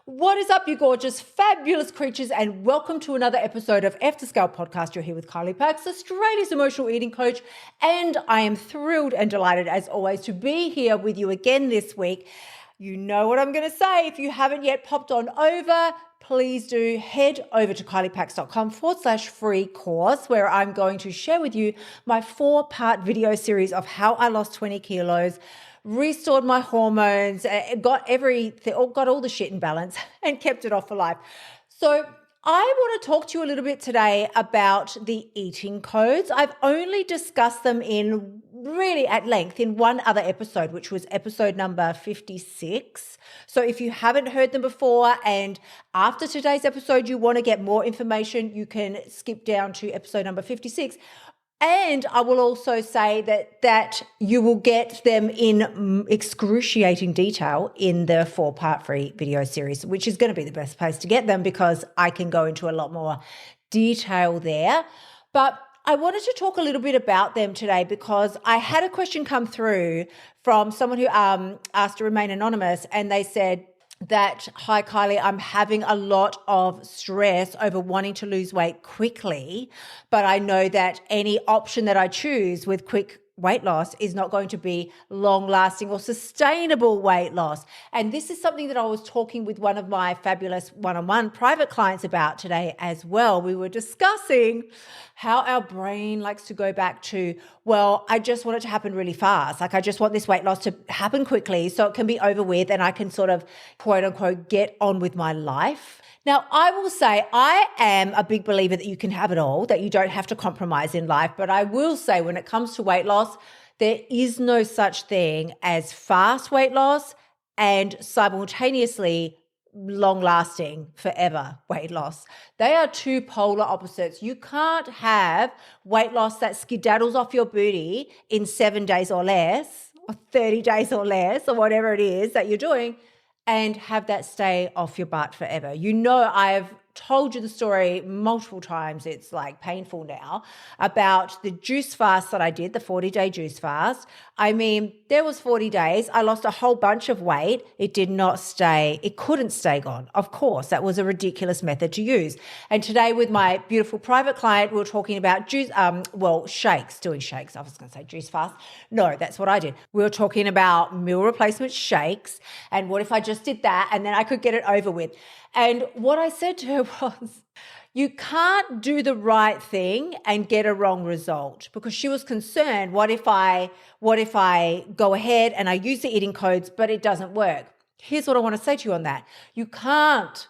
What is up, you gorgeous, fabulous creatures, and welcome to another episode of F to Scale Podcast. You're here with Kylie Pax, Australia's emotional eating coach, and I am thrilled and delighted, as always, to be here with you again this week. You know what I'm going to say. If you haven't yet popped on over, please do head over to kyliepax.com/free course, where I'm going to share with you my 4-part video series of how I lost 20 kilos, restored my hormones, got all the shit in balance and kept it off for life. So I want to talk to you a little bit today about the eating codes. I've only discussed them in really at length in one other episode, which was episode number 56. So if you haven't heard them before and after today's episode you want to get more information, you can skip down to episode number 56. And I will also say that you will get them in excruciating detail in the 4-part free video series, which is going to be the best place to get them because I can go into a lot more detail there. But I wanted to talk a little bit about them today because I had a question come through from someone who asked to remain anonymous, and they said that, "Hi Kylie, I'm having a lot of stress over wanting to lose weight quickly, but I know that any option that I choose with quick weight loss is not going to be long-lasting or sustainable weight loss." And this is something that I was talking with one of my fabulous one-on-one private clients about today as well. We were discussing how our brain likes to go back to, well, I just want it to happen really fast. Like I just want this weight loss to happen quickly so it can be over with and I can sort of quote unquote get on with my life. Now, I will say I am a big believer that you can have it all, that you don't have to compromise in life. But I will say when it comes to weight loss, there is no such thing as fast weight loss and simultaneously long-lasting forever weight loss. They are two polar opposites. You can't have weight loss that skedaddles off your booty in 7 days or less, or 30 days or less, or whatever it is that you're doing, and have that stay off your butt forever. You know, I've told you the story multiple times, it's like painful now, about the juice fast that I did, the 40-day juice fast. I mean, there was 40 days. I lost a whole bunch of weight. It couldn't stay gone. Of course, that was a ridiculous method to use. And today with my beautiful private client, we were talking about shakes, doing shakes. I was going to say juice fast. No, that's what I did. We were talking about meal replacement shakes and what if I just did that and then I could get it over with. And what I said to her was, you can't do the right thing and get a wrong result, because she was concerned, what if I go ahead and I use the eating codes, but it doesn't work? Here's what I want to say to you on that. You can't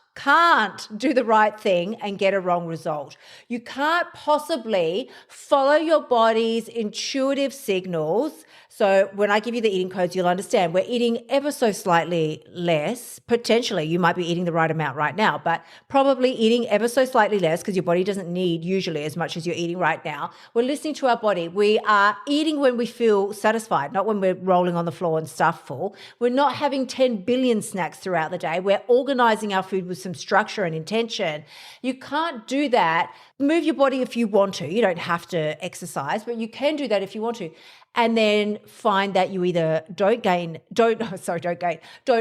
do the right thing and get a wrong result. You can't possibly follow your body's intuitive signals. So when I give you the eating codes, you'll understand we're eating ever so slightly less. Potentially, you might be eating the right amount right now, but probably eating ever so slightly less because your body doesn't need usually as much as you're eating right now. We're listening to our body. We are eating when we feel satisfied, not when we're rolling on the floor and stuffed full. We're not having 10 billion snacks throughout the day. We're organizing our food with some structure and intention. You can't do that. Move your body if you want to. You don't have to exercise, but you can do that if you want to. And then find that you either don't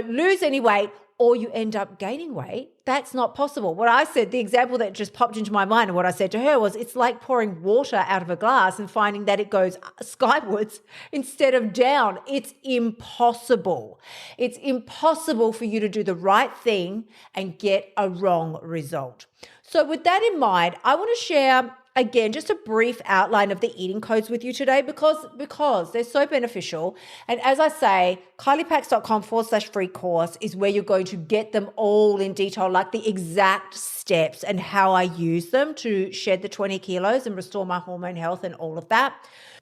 lose any weight, or you end up gaining weight. That's not possible. What I said, the example that just popped into my mind and what I said to her was, it's like pouring water out of a glass and finding that it goes skywards instead of down. It's impossible. It's impossible for you to do the right thing and get a wrong result. So with that in mind, I want to share again, just a brief outline of the eating codes with you today because they're so beneficial. And as I say, kyliepax.com/free course is where you're going to get them all in detail, like the exact steps and how I use them to shed the 20 kilos and restore my hormone health and all of that.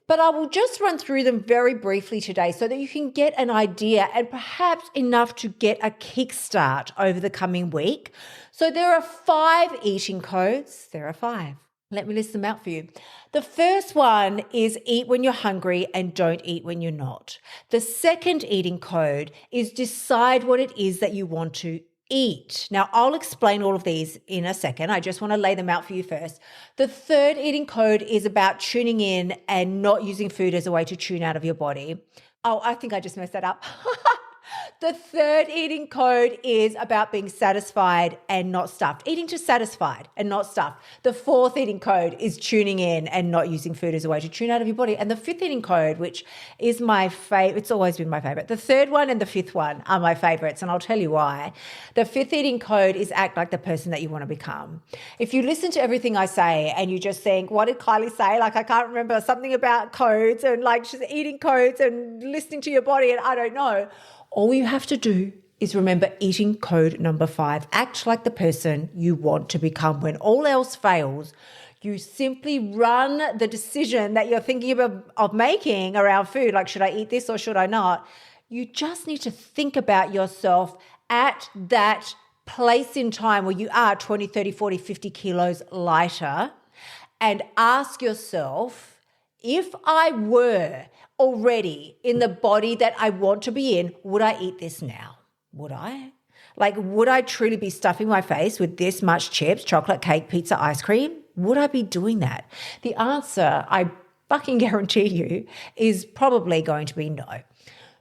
But I will just run through them very briefly today so that you can get an idea and perhaps enough to get a kickstart over the coming week. So there are 5 eating codes. There are 5. Let me list them out for you. The first one is eat when you're hungry and don't eat when you're not. The second eating code is decide what it is that you want to eat. Now, I'll explain all of these in a second. I just want to lay them out for you first. The third eating code is about tuning in and not using food as a way to tune out of your body. Oh, I think I just messed that up. The third eating code is about being satisfied and not stuffed. Eating to satisfied and not stuffed. The fourth eating code is tuning in and not using food as a way to tune out of your body. And the fifth eating code, which is my favorite, it's always been my favorite. The third one and the fifth one are my favorites, and I'll tell you why. The fifth eating code is act like the person that you want to become. If you listen to everything I say and you just think, what did Kylie say? Like, I can't remember, something about codes and like she's eating codes and listening to your body, and I don't know. All you have to do is remember eating code number 5. Act like the person you want to become. When all else fails, you simply run the decision that you're thinking of making around food, like should I eat this or should I not? You just need to think about yourself at that place in time where you are 20, 30, 40, 50 kilos lighter, and ask yourself, if I were already in the body that I want to be in, would I eat this now? Would I? Like, would I truly be stuffing my face with this much chips, chocolate, cake, pizza, ice cream? Would I be doing that? The answer, I fucking guarantee you, is probably going to be no.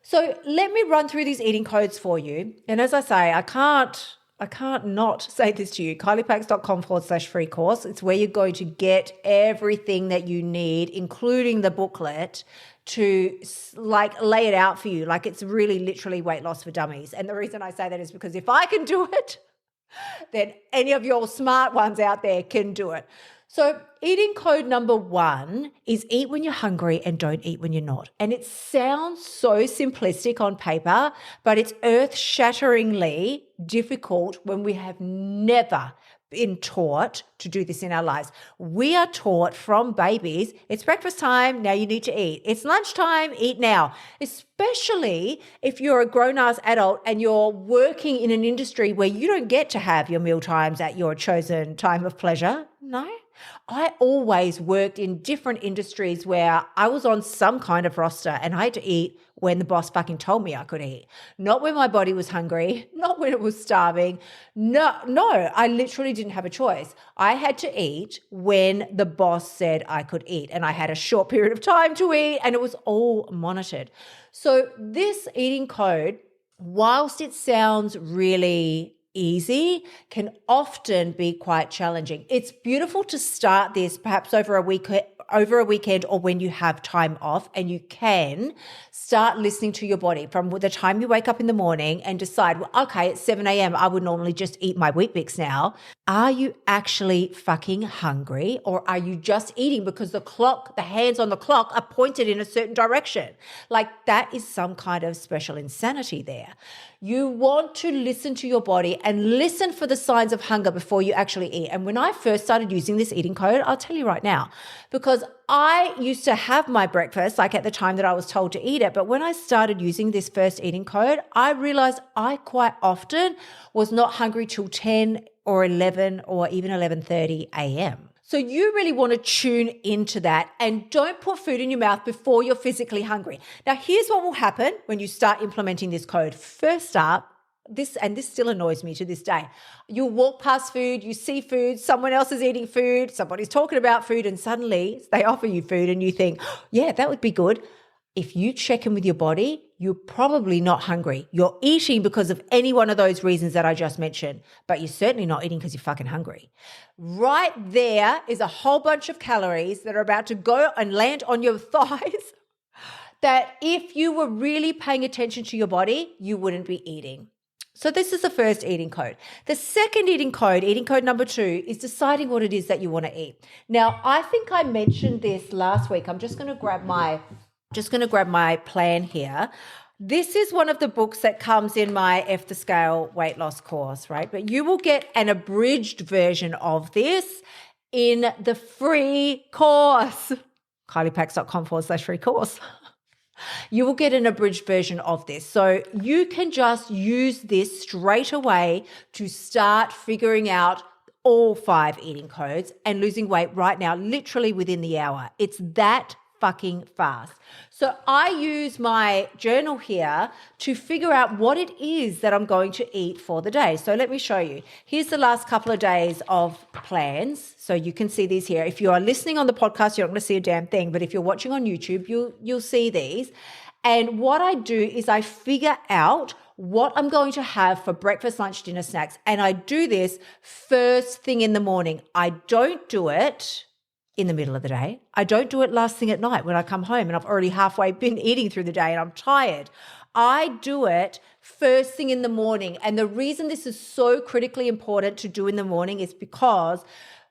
So let me run through these eating codes for you. And as I say, I can't not say this to you. KyliePax.com/free course. It's where you're going to get everything that you need, including the booklet, to like lay it out for you. Like, it's really literally weight loss for dummies. And the reason I say that is because if I can do it, then any of your smart ones out there can do it. So eating code number 1 is eat when you're hungry and don't eat when you're not. And it sounds so simplistic on paper, but it's earth-shatteringly difficult when we have never been taught to do this in our lives. We are taught from babies, it's breakfast time, now you need to eat. It's lunchtime, eat now. Especially if you're a grown-ass adult and you're working in an industry where you don't get to have your meal times at your chosen time of pleasure. No. I always worked in different industries where I was on some kind of roster and I had to eat when the boss fucking told me I could eat. Not when my body was hungry, not when it was starving. No, I literally didn't have a choice. I had to eat when the boss said I could eat, and I had a short period of time to eat, and it was all monitored. So this eating code, whilst it sounds really easy, can often be quite challenging. It's beautiful to start this perhaps over a weekend or when you have time off, and you can start listening to your body from the time you wake up in the morning and decide, well, okay, at 7 a.m. I would normally just eat my Wheat Bix now. Are you actually fucking hungry, or are you just eating because the hands on the clock are pointed in a certain direction? Like, that is some kind of special insanity there. You want to listen to your body and listen for the signs of hunger before you actually eat. And when I first started using this eating code, I'll tell you right now, because I used to have my breakfast like at the time that I was told to eat it. But when I started using this first eating code, I realized I quite often was not hungry till 10 or 11 or even 11:30 a.m. So you really want to tune into that, and don't put food in your mouth before you're physically hungry. Now, here's what will happen when you start implementing this code. First up, this still annoys me to this day. You'll walk past food, you see food, someone else is eating food, somebody's talking about food, and suddenly they offer you food and you think, oh, yeah, that would be good. If you check in with your body, you're probably not hungry. You're eating because of any one of those reasons that I just mentioned, but you're certainly not eating because you're fucking hungry. Right there is a whole bunch of calories that are about to go and land on your thighs that if you were really paying attention to your body, you wouldn't be eating. So this is the first eating code. The second eating code number 2, is deciding what it is that you want to eat. Now, I think I mentioned this last week. I'm just going to grab my plan here. This is one of the books that comes in my F the Scale weight loss course, right? But you will get an abridged version of this in the free course, KyliePax.com/free course. You will get an abridged version of this. So you can just use this straight away to start figuring out all 5 eating codes and losing weight right now, literally within the hour. It's that fucking fast. So I use my journal here to figure out what it is that I'm going to eat for the day. So let me show you. Here's the last couple of days of plans. So you can see these here. If you are listening on the podcast, you're not going to see a damn thing. But if you're watching on YouTube, you'll see these. And what I do is I figure out what I'm going to have for breakfast, lunch, dinner, snacks. And I do this first thing in the morning. I don't do it in the middle of the day. I don't do it last thing at night when I come home and I've already halfway been eating through the day and I'm tired. I do it first thing in the morning. And the reason this is so critically important to do in the morning is because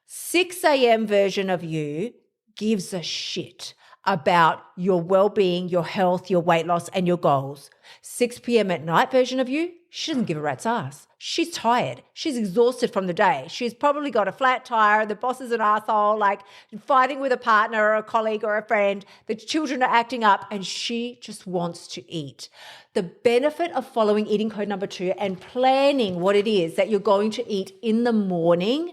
6 a.m. version of you gives a shit about your well-being, your health, your weight loss, and your goals. 6 p.m. at night version of you, she doesn't give a rat's ass. She's tired. She's exhausted from the day. She's probably got a flat tire. The boss is an asshole, like fighting with a partner or a colleague or a friend. The children are acting up and she just wants to eat. The benefit of following eating code number 2 and planning what it is that you're going to eat in the morning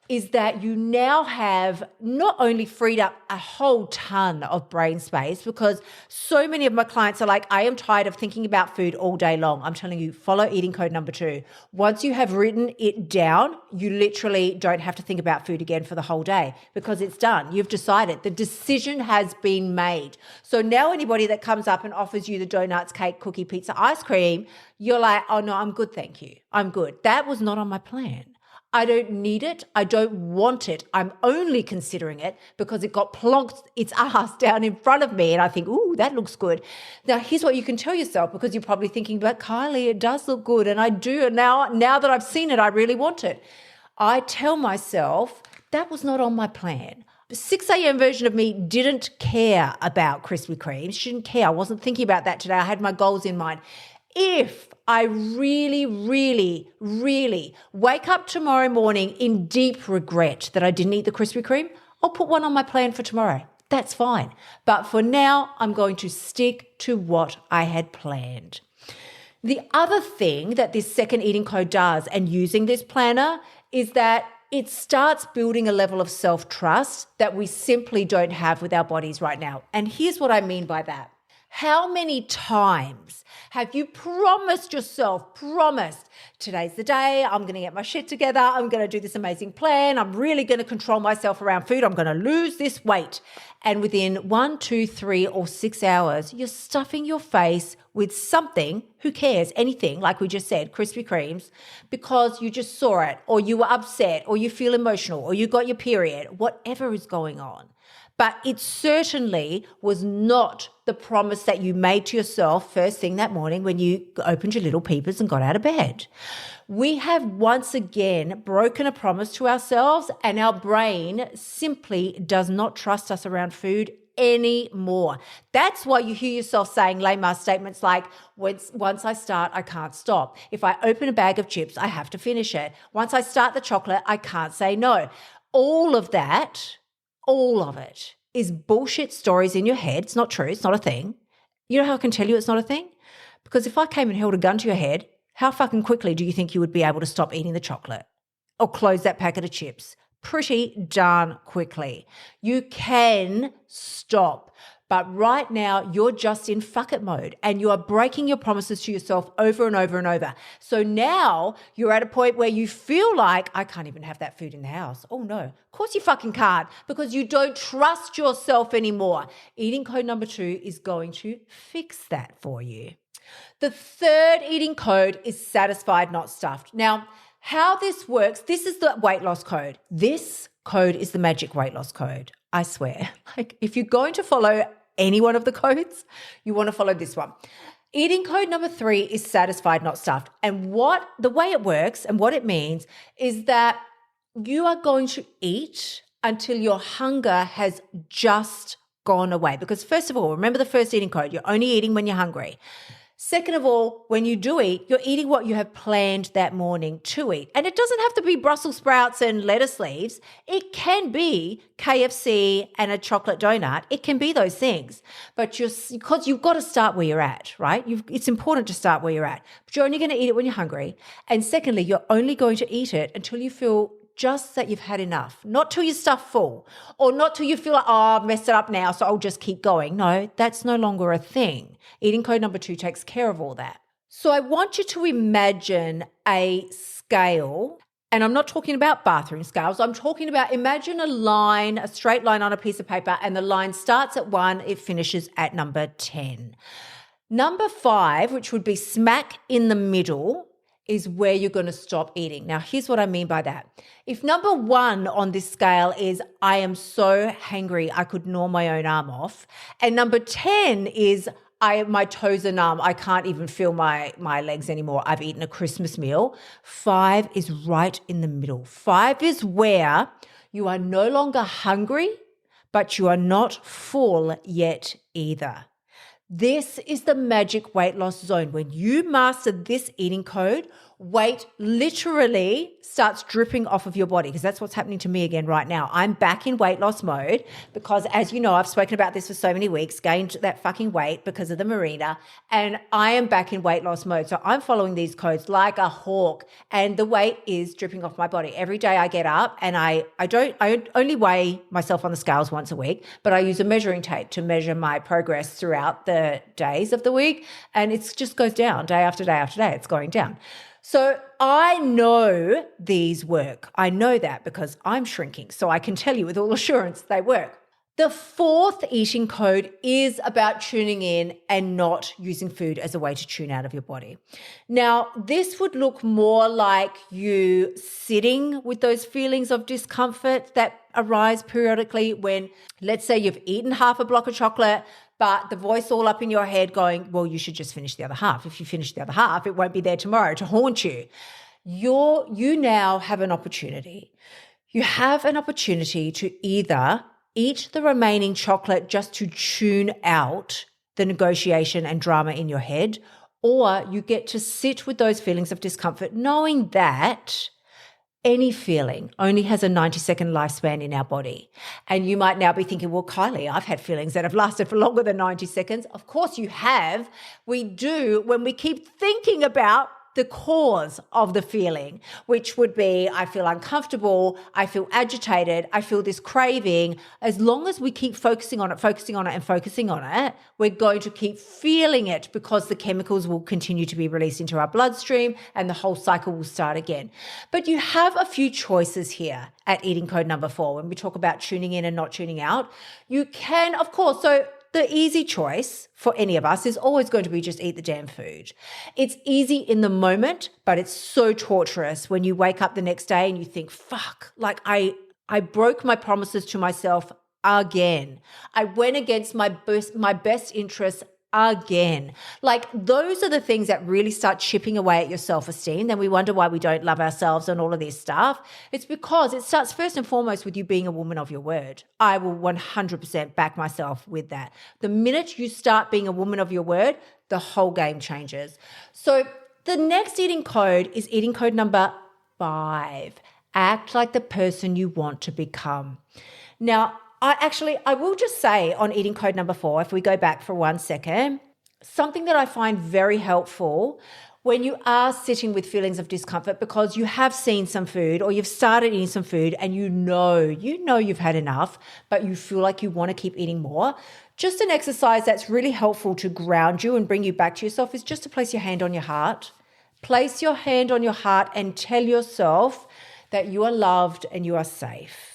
is that you now have not only freed up a whole ton of brain space, because so many of my clients are like, I am tired of thinking about food all day long. I'm telling you, follow eating code number 2. Once you have written it down, you literally don't have to think about food again for the whole day because it's done. You've decided. The decision has been made. So now anybody that comes up and offers you the donuts, cake, cookie, pizza, ice cream, you're like, oh no, I'm good, thank you. I'm good. That was not on my plan. I don't need it. I don't want it. I'm only considering it because it got plonked its ass down in front of me and I think, ooh, that looks good. Now, here's what you can tell yourself, because you're probably thinking, but Kylie, it does look good and I do. And now that I've seen it, I really want it. I tell myself that was not on my plan. The 6 a.m. version of me didn't care about Krispy Kremes. She didn't care. I wasn't thinking about that today. I had my goals in mind. If I really, really, really wake up tomorrow morning in deep regret that I didn't eat the Krispy Kreme, I'll put one on my plan for tomorrow. That's fine. But for now, I'm going to stick to what I had planned. The other thing that this second eating code does, and using this planner, is that it starts building a level of self-trust that we simply don't have with our bodies right now. And here's what I mean by that. How many times have you promised yourself, today's the day, I'm going to get my shit together, I'm going to do this amazing plan, I'm really going to control myself around food, I'm going to lose this weight. And within 1, 2, 3, or 6 hours, you're stuffing your face with something, who cares, anything, like we just said, Krispy Kremes, because you just saw it, or you were upset, or you feel emotional, or you got your period, whatever is going on. But it certainly was not the promise that you made to yourself first thing that morning when you opened your little peepers and got out of bed. We have once again broken a promise to ourselves, and our brain simply does not trust us around food anymore. That's why you hear yourself saying lame-ass statements like, once I start, I can't stop. If I open a bag of chips, I have to finish it. Once I start the chocolate, I can't say no. All of it is bullshit stories in your head. It's not true. It's not a thing. You know how I can tell you it's not a thing? Because if I came and held a gun to your head, how fucking quickly do you think you would be able to stop eating the chocolate or close that packet of chips? Pretty darn quickly. You can stop. But right now, you're just in fuck it mode and you are breaking your promises to yourself over and over and over. So now you're at a point where you feel like, I can't even have that food in the house. Oh no, of course you fucking can't, because you don't trust yourself anymore. Eating code number 2 is going to fix that for you. The third eating code is satisfied, not stuffed. Now, how this works, this is the weight loss code. This code is the magic weight loss code. I swear. Like, if you're going to follow any one of the codes, you want to follow this one. Eating code number 3 is satisfied, not stuffed. And the way it works and what it means is that you are going to eat until your hunger has just gone away. Because first of all, remember the first eating code, you're only eating when you're hungry. Second of all, when you do eat, you're eating what you have planned that morning to eat. And it doesn't have to be Brussels sprouts and lettuce leaves. It can be KFC and a chocolate donut. It can be those things. But because you've got to start where you're at, right? It's important to start where you're at. But you're only going to eat it when you're hungry. And secondly, you're only going to eat it until you feel just that you've had enough, not till you're stuffed full, or not till you feel like, oh, I've messed it up now, so I'll just keep going. No, that's no longer a thing. Eating code number 2 takes care of all that. So I want you to imagine a scale, and I'm not talking about bathroom scales. I'm talking about, imagine a straight line on a piece of paper, and the line starts at 1, it finishes at number 10. Number 5, which would be smack in the middle, is where you're going to stop eating. Now, here's what I mean by that. If number 1 on this scale is I am so hangry I could gnaw my own arm off, and number 10 is my toes are numb, I can't even feel my legs anymore, I've eaten a Christmas meal, 5 is right in the middle. 5 is where you are no longer hungry, but you are not full yet either. This is the magic weight loss zone. When you master this eating code, weight literally starts dripping off of your body, because that's what's happening to me again right now. I'm back in weight loss mode because, as you know, I've spoken about this for so many weeks, gained that fucking weight because of the Mirena, and I am back in weight loss mode. So I'm following these codes like a hawk, and the weight is dripping off my body. Every day I get up and I only weigh myself on the scales once a week, but I use a measuring tape to measure my progress throughout the days of the week, and it just goes down day after day after day. It's going down. So I know these work. I know that because I'm shrinking. So I can tell you with all assurance they work. The 4th eating code is about tuning in and not using food as a way to tune out of your body. Now, this would look more like you sitting with those feelings of discomfort that arise periodically when, let's say, you've eaten half a block of chocolate, but the voice all up in your head going, well, you should just finish the other half. If you finish the other half, it won't be there tomorrow to haunt you. You now have an opportunity. You have an opportunity to either eat the remaining chocolate just to tune out the negotiation and drama in your head, or you get to sit with those feelings of discomfort, knowing that any feeling only has a 90-second lifespan in our body. And you might now be thinking, well, Kylie, I've had feelings that have lasted for longer than 90 seconds. Of course you have. We do when we keep thinking about the cause of the feeling, which would be, I feel uncomfortable, I feel agitated, I feel this craving. As long as we keep focusing on it, we're going to keep feeling it because the chemicals will continue to be released into our bloodstream and the whole cycle will start again. But you have a few choices here at eating code number 4 when we talk about tuning in and not tuning out. You can, of course, the easy choice for any of us is always going to be just eat the damn food. It's easy in the moment, but it's so torturous when you wake up the next day and you think, fuck, like I broke my promises to myself again. I went against my best interests again. Like, those are the things that really start chipping away at your self-esteem. Then we wonder why we don't love ourselves and all of this stuff. It's because it starts first and foremost with you being a woman of your word. I will 100% back myself with that. The minute you start being a woman of your word, the whole game changes. So the next eating code is eating code number 5. Act like the person you want to become. Now, I will just say on eating code number 4, if we go back for 1 second, something that I find very helpful when you are sitting with feelings of discomfort because you have seen some food or you've started eating some food and you know you've had enough, but you feel like you want to keep eating more. Just an exercise that's really helpful to ground you and bring you back to yourself is just to place your hand on your heart. Place your hand on your heart and tell yourself that you are loved and you are safe.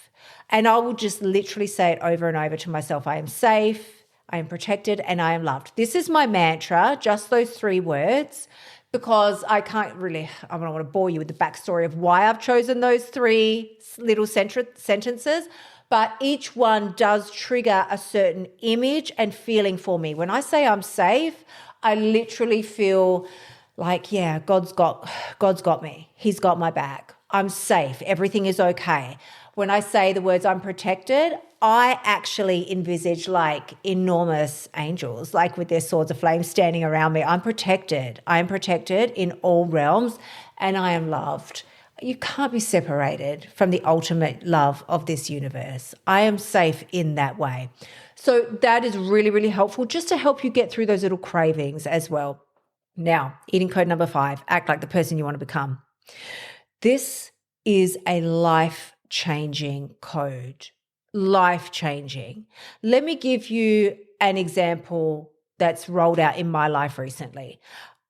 And I will just literally say it over and over to myself. I am safe, I am protected, and I am loved. This is my mantra, just those 3 words, because I don't want to bore you with the backstory of why I've chosen those 3 little sentences, but each one does trigger a certain image and feeling for me. When I say I'm safe, I literally feel like, yeah, God's got me. He's got my back. I'm safe. Everything is okay. When I say the words I'm protected, I actually envisage like enormous angels, like with their swords of flame standing around me. I'm protected. I am protected in all realms and I am loved. You can't be separated from the ultimate love of this universe. I am safe in that way. So that is really, really helpful just to help you get through those little cravings as well. Now, eating code number 5, act like the person you want to become. This is a life-changing code. Life-changing. Let me give you an example that's rolled out in my life recently.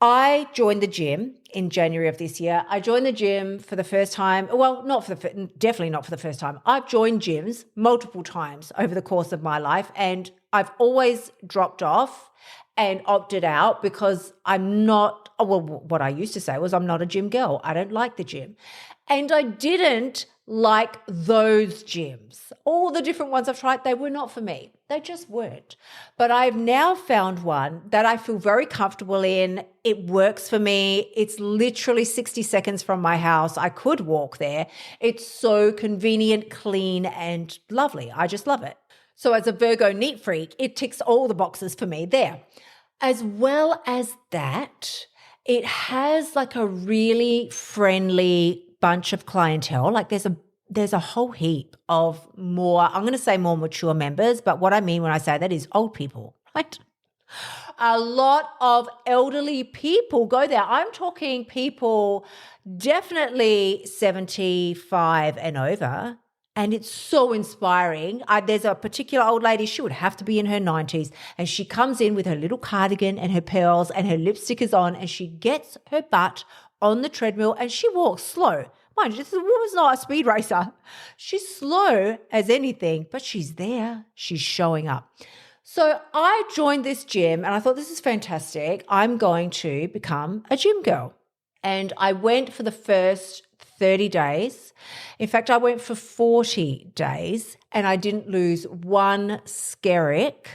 I joined the gym in January of this year. I joined the gym for the first time. Well, definitely not for the first time. I've joined gyms multiple times over the course of my life, and I've always dropped off and opted out because I'm not, well, what I used to say was I'm not a gym girl. I don't like the gym. And I didn't like those gyms. All the different ones I've tried, they were not for me. They just weren't. But I've now found one that I feel very comfortable in. It works for me. It's literally 60 seconds from my house. I could walk there. It's so convenient, clean, and lovely. I just love it. So as a Virgo neat freak, it ticks all the boxes for me there. As well as that, it has like a really friendly bunch of clientele. Like there's a whole heap of more, I'm going to say more mature members, but what I mean when I say that is old people, right? A lot of elderly people go there. I'm talking people definitely 75 and over. And it's so inspiring. There's a particular old lady, she would have to be in her 90s, and she comes in with her little cardigan and her pearls and her lipstick is on, and she gets her butt on the treadmill and she walks slow. Mind you, this woman's not a speed racer. She's slow as anything, but she's there. She's showing up. So I joined this gym and I thought, this is fantastic. I'm going to become a gym girl. And I went for the first 30 days. In fact, I went for 40 days and I didn't lose one skerrick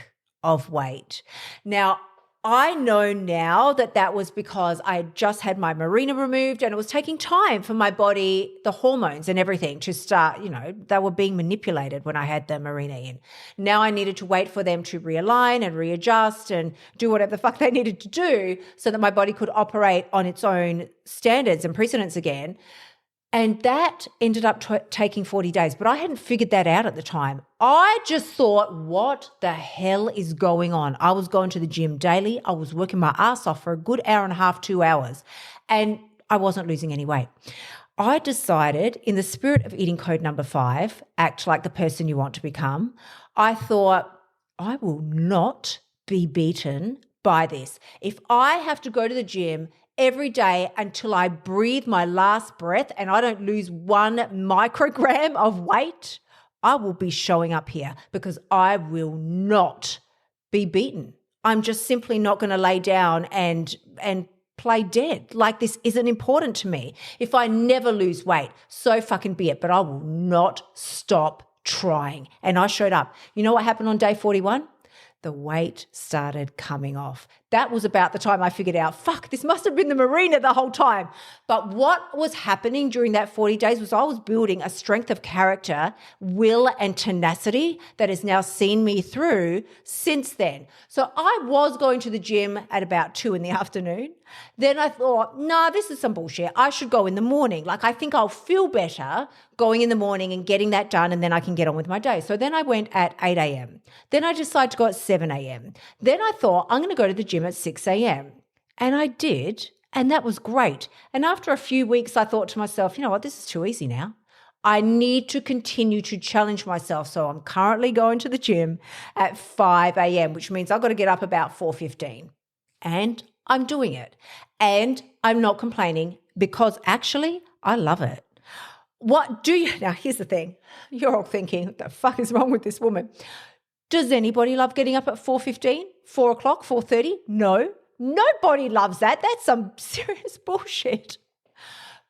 of weight. Now, I know now that was because I had just had my Mirena removed and it was taking time for my body, the hormones and everything to start, they were being manipulated when I had the Mirena in. Now I needed to wait for them to realign and readjust and do whatever the fuck they needed to do so that my body could operate on its own standards and precedents again. And that ended up taking 40 days, but I hadn't figured that out at the time. I just thought, what the hell is going on? I was going to the gym daily. I was working my ass off for a good hour and a half, 2 hours, and I wasn't losing any weight. I decided, in the spirit of eating code number 5, act like the person you want to become. I thought, I will not be beaten by this. If I have to go to the gym every day until I breathe my last breath and I don't lose 1 microgram of weight, I will be showing up here because I will not be beaten. I'm just simply not going to lay down and play dead. Like, this isn't important to me. If I never lose weight, so fucking be it, but I will not stop trying. And I showed up. You know what happened on day 41? The weight started coming off. That was about the time I figured out, fuck, this must have been the Mirena the whole time. But what was happening during that 40 days was I was building a strength of character, will, and tenacity that has now seen me through since then. So I was going to the gym at about 2 p.m. Then I thought, nah, this is some bullshit. I should go in the morning. Like, I think I'll feel better going in the morning and getting that done, and then I can get on with my day. So then I went at 8 a.m. Then I decided to go at 7 a.m. Then I thought, I'm going to go to the gym at 6 a.m. And I did, and that was great. And after a few weeks, I thought to myself, you know what, this is too easy now. I need to continue to challenge myself. So I'm currently going to the gym at 5 a.m., which means I've got to get up about 4:15. And I'm doing it. And I'm not complaining because actually I love it. Now here's the thing. You're all thinking, what the fuck is wrong with this woman? Does anybody love getting up at 4:15, 4 o'clock, 4:30? No, nobody loves that. That's some serious bullshit.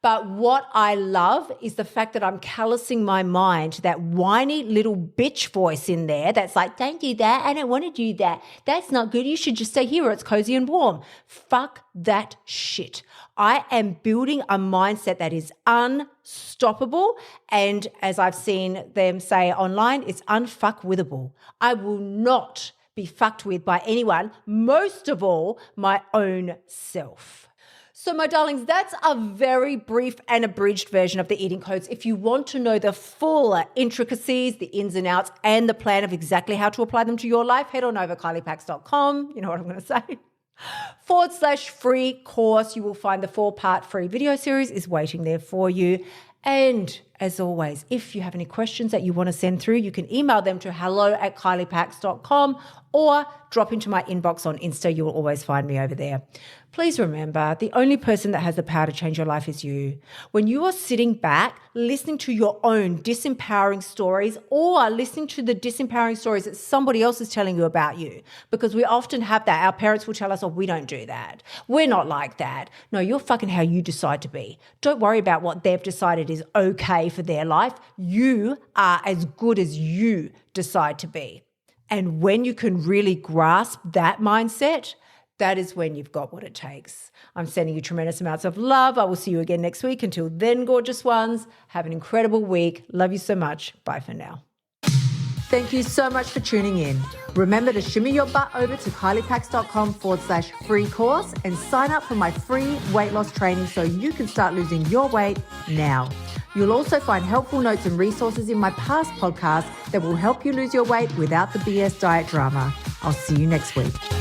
But what I love is the fact that I'm callousing my mind to that whiny little bitch voice in there that's like, don't do that. I don't want to do that. That's not good. You should just stay here where it's cozy and warm. Fuck that shit. I am building a mindset that is unstoppable. And as I've seen them say online, it's unfuckwithable. I will not be fucked with by anyone, most of all, my own self. So my darlings, that's a very brief and abridged version of the eating codes. If you want to know the full intricacies, the ins and outs, and the plan of exactly how to apply them to your life, head on over kyliepax.com. You know what I'm going to say. /free course. You will find the 4-part free video series is waiting there for you. And as always, if you have any questions that you want to send through, you can email them to hello@kyliepax.com or drop into my inbox on Insta. You will always find me over there. Please remember, the only person that has the power to change your life is you. When you are sitting back, listening to your own disempowering stories or listening to the disempowering stories that somebody else is telling you about you, because we often have that. Our parents will tell us, oh, we don't do that. We're not like that. No, you're fucking how you decide to be. Don't worry about what they've decided is okay for their life. You are as good as you decide to be. And when you can really grasp that mindset, that is when you've got what it takes. I'm sending you tremendous amounts of love. I will see you again next week. Until then, gorgeous ones, have an incredible week. Love you so much. Bye for now. Thank you so much for tuning in. Remember to shimmy your butt over to kyliepax.com/free course and sign up for my free weight loss training so you can start losing your weight now. You'll also find helpful notes and resources in my past podcasts that will help you lose your weight without the BS diet drama. I'll see you next week.